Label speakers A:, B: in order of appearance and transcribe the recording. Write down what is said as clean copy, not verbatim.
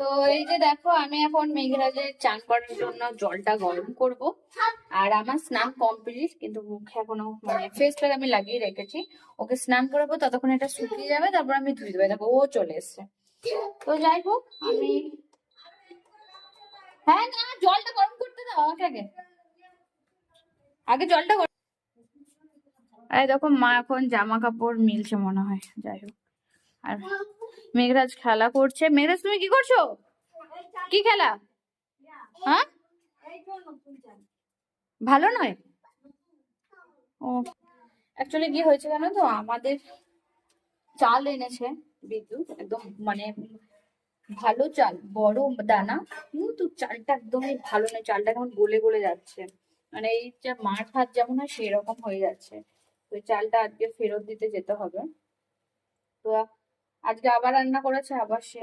A: তো এই যে দেখো, আমি এখন মেঘরাজের চান করার জন্য জলটা গরম করব। আর আমার স্নান কমপ্লিট, কিন্তু মুখে এখনো মানে ফেস প্যাক আমি লাগিয়ে রেখেছি। ওকে স্নান করাবো, ততক্ষণ এটা শুকিয়ে যাবে, তারপর আমি ধুয়ে দেবো। দেখো ও চলে এসছে। তো যাই হোক, আমি হ্যাঁ না, জলটা গরম করতে দাও আমাকে আগে, আগে জলটা গরম। এই দেখো মা এখন জামা কাপড় মিলছে মনে হয়। যাই হোক, আর মেঘরাজ খেলা করছে। মেঘরাজ তুমি কি করছো? কি খেলা? হ্যাঁ, ভালো নয়। ও, অ্যাকচুয়ালি কি হয়েছে জানো তো, আমাদের চাল এনেছে বিদ্যুৎ, একদম মানে ভালো চাল, বড় দানা, কিন্তু চালটা একদমই ভালো নয়। চালটা কেমন গলে গলে যাচ্ছে, মানে এই যে মার ভাত যেমন হয় সেই রকম হয়ে যাচ্ছে। তো এই চালটা আজকে ফেরত দিতে যেতে হবে। তো আজকে আবার রান্না করেছে, আবার সে